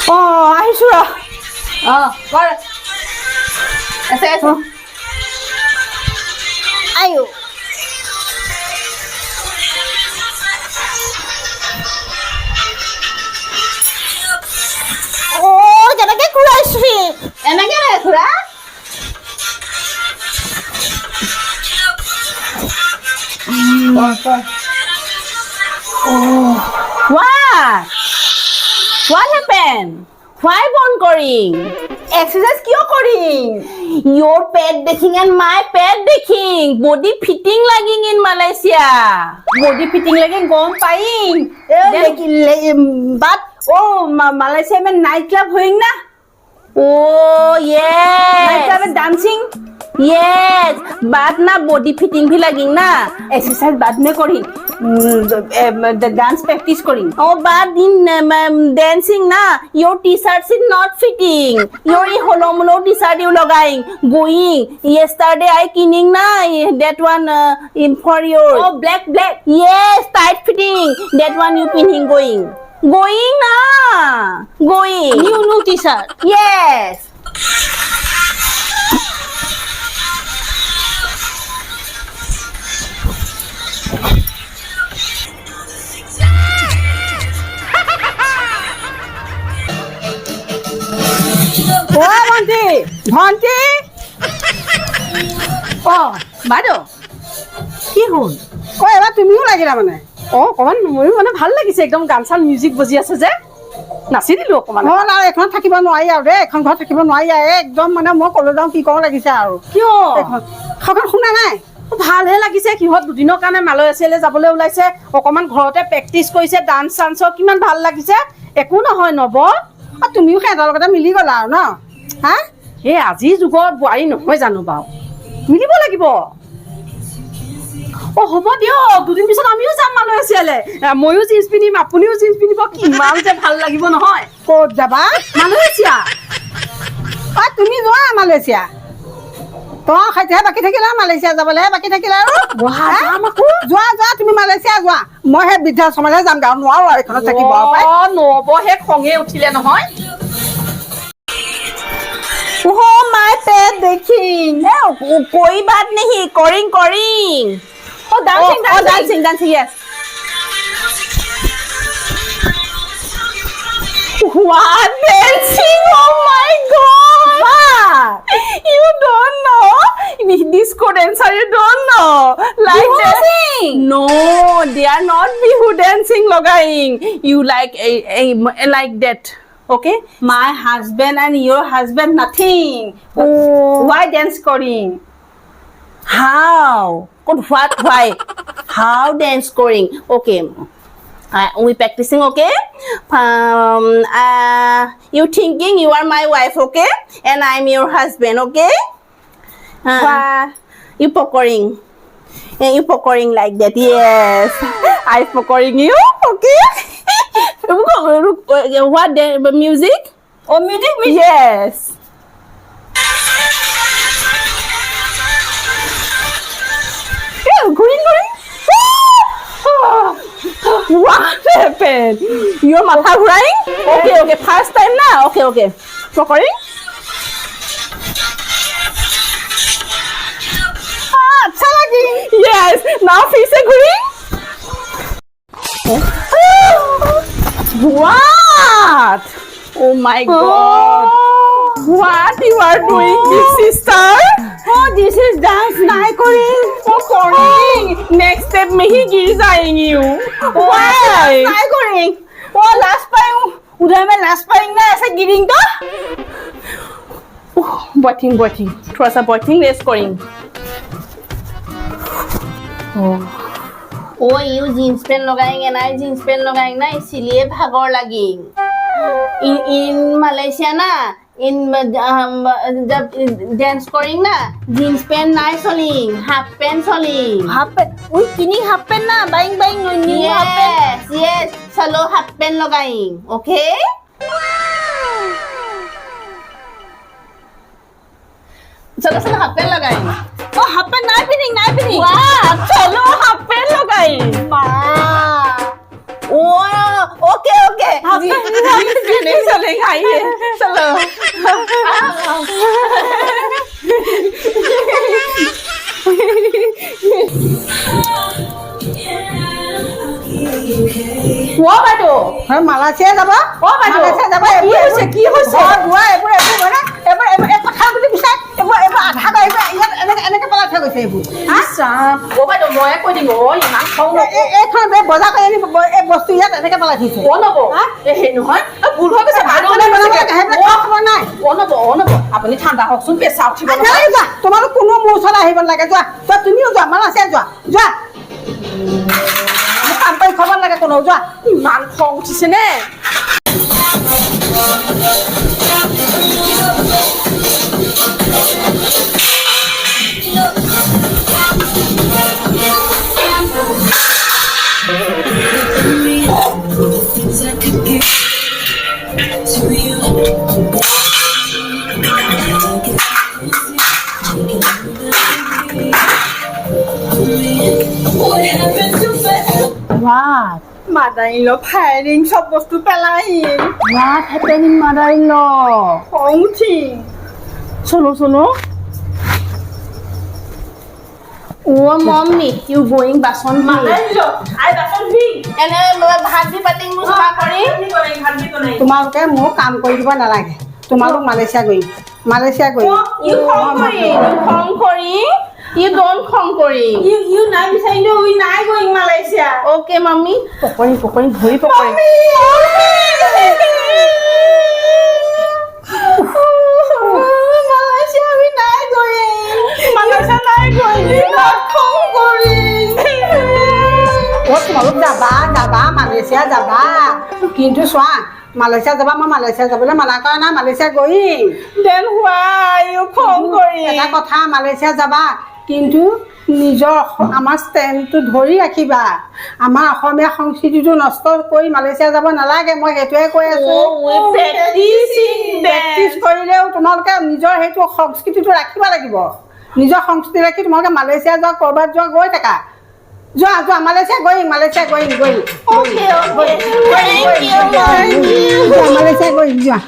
আহিছো ৰ কৰ আছে আইও কেনেকে ঘূৰাইছি এনেকে খুৰা What happened? Why bond calling? Exercise কিয় কৰিম Your pet bathing and my pet bathing. Body fitting lagging in Malaysia. Body fitting লাগে গম পাইম বাট মালয়েছিয়া में नाइट क्लब होइंग ना Oh नाइट क्लब yes. में dancing Yes. But na body fitting bhi lagging na. Exercise बाद में करी dance practice करी Oh, but in dancing na, your t-shirts is not fitting. Your holomolo t-shirt you logaing, going. Yesterday I kining na, that one for your. Oh, black. Yes, tight fitting. That one you pinning going. Going na. Going. New t-shirt. Yes. ও ভন্টি বাইদেউ কি হ'ল এবাৰ তুমিও লাগিলা মানে অকমান ময়ো মানে ভাল লাগিছে একদম গান চান মিউজিক বজি আছে যে নাচি দিলো অকমান হ'ল আৰু এখন থাকিব নোৱাৰি আৰু দেই এখন ঘৰত থাকিব নোৱাৰি একদম মানে মই কলৈ যাওঁ কি কৰোঁ লাগিছে আৰু কিয় খবৰ শুনা নাই ভালহে লাগিছে সিহঁত দুদিনৰ কাৰণে মালয়েছিয়ালৈ যাবলৈ ওলাইছে অকমান ঘৰতে প্ৰেক্টিচ কৰিছে ডান্স চান্সৰ কিমান ভাল লাগিছে একো নহয় নব তুমিও সিহঁতৰ লগতে মিলি গ'লা আৰু ন হা এই আজিৰ যুগত বোৱাৰী নহয় জানো বাৰু মিলিব লাগিব হ'ব দিয়ক দুদিন পিছত আমিও যাম মালয়েছিয়ালৈ ময়ো জিন্স পিন্ধিম আপুনিও জিন্স পিন্ধিব কিমান যে ভাল লাগিব নহয় ক'ত যাবা মালয়েছিয়া তুমি যোৱা মালয়েছিয়া তোমাৰ সৈতেহে বাকী থাকিলা মালয়েছিয়া যাবলৈহে বাকী থাকিলা আৰু যোৱা তুমি মালয়েছিয়া যোৱা মই সেই বৃদ্ধাশ্ৰমলৈ যাম গাঁও নোৱাৰো আৰু এইখনত থাকিব নবহে খঙে উঠিলে নহয় Oh, my pet bathing. कोई बात नहीं. Calling. Oh, dancing. Yes. What dancing? Oh my God! What? You don't know? Disco dancer, you don't know. Like Bihu that. dancing? No, they are not bihu dancing logaing. You like like that. Okay? My husband and your husband nothing. Oh. Why dance calling? How? What? Why? How dance scoring? Okay. We practicing, okay? You thinking you are my wife, okay? And I'm your husband, okay? You pokoring. You pokoring like that, yes. I pokoring you, okay? What the music? Oh, music? Yes. Green. What happened? Your mother crying? Okay. First time now. Okay. Recording? Yes. Now face green. What? Oh my God. What you are doing, big sister? Oh, this is dance night calling. Calling. Next step में ही गिर जाएंगी you. Why? Night calling. Oh, last time. उधर में last time ना ऐसा गिरिंग तो? Boiting. थोड़ा सा boiting rest करें. ओ यू जीन्स पैंट लगाएंगे ना जीन्स पैंट लगाएंगे ना इसीलिए भागोर लगी इन मलेशिया ना इन जब डांस करेंगे ना जीन्स पैंट ना चलिंग हाफ पैंट चलिंग हाफ पैंट उई किनी हाफ पैंट ना बाइंग नी हाफ पैंट yes चलो हाफ पैंट लगाएंगे ओके चलो हाफ पैंट लगाएंगे ओ हाफ पैंट ना पिनिंग वाह चलो हाफ पैंट लगाएंगे वाह ओके ओके नहीं चलेगा आइए चलो ও বাইদেউ মালয়েছিয়া যাব ও বাইদেউ মালয়েছিয়া যাব কি হৈছে কি হৈছে বুৱা এইবোৰ মানে এইবোৰ কথা বুলি বিচাৰ এইবোৰ আধা গৈ ইয়াত এনেকে পেলাই থৈ গৈছে এইবোৰ ও বাইদেউ মই কৈ দিম ইমান খং এইখন বজাৰ কৰি আনি এই বস্তু ইয়াত এনেকে পেলাই থৈছে অ নব সেই নহয় ভুল হৈ গৈছে খবৰ নাই অ নব আপুনি ঠাণ্ডা হওকচোন পেচা উঠিব নহয় তোমালোক কোনো মোৰ ওচৰত আহিব নালাগে যোৱা তুমিও যোৱা মালয়েছিয়া যোৱা কাম কৰি খবৰ লাগে কোনো যোৱা ইমান খং উঠিছে নে mother-in-law firing সব বস্তু পেলাইল What happening mother-in-law? খং উঠি চলো Oh, mommy, you going bason bhi? I বাচন ধুই এনে ভাত দি পাতিং মুছপা কৰি ভাত দি বনাই তোমালোকে মোক কাম কৰি দিব নালাগে তোমালোক মালয়েছিয়া গৈ you খং কৰি you don't খং কৰি you নাই বিচাৰিলে উই নাই going মালয়েছিয়া okay mommy পকৰি ধৰি পকৰি মালয়েছিয়া উই নাই going মালয়েছিয়া নাই going খং কৰি তোমালোক যাবা মালয়েছিয়া যাবা কিন্তু চোৱা মালয়েছিয়া যাবা মই মালয়েছিয়া যাবলৈ মানা কৰা নাই মালয়েছিয়া গৈম then why you খং কৰি এটা কথা মালয়েছিয়া যাবা কিন্তু নিজৰ আমাৰ ষ্টেণ্ডটো ধৰি ৰাখিবা আমাৰ অসমীয়া সংস্কৃতিটো নষ্ট কৰি মালয়েছিয়া যাব নালাগে মই সেইটোৱে কৈ আছো প্ৰেক্টিচ কৰিলেও তোমালোকে নিজৰ সেইটো সংস্কৃতিটো ৰাখিব লাগিব নিজৰ সংস্কৃতি ৰাখি তোমালোকে মালয়েছিয়া যোৱা ক'ৰবাত যোৱা গৈ থাকা যোৱা মালয়েছিয়া গৈম okay মালয়েছিয়া গৈম যোৱা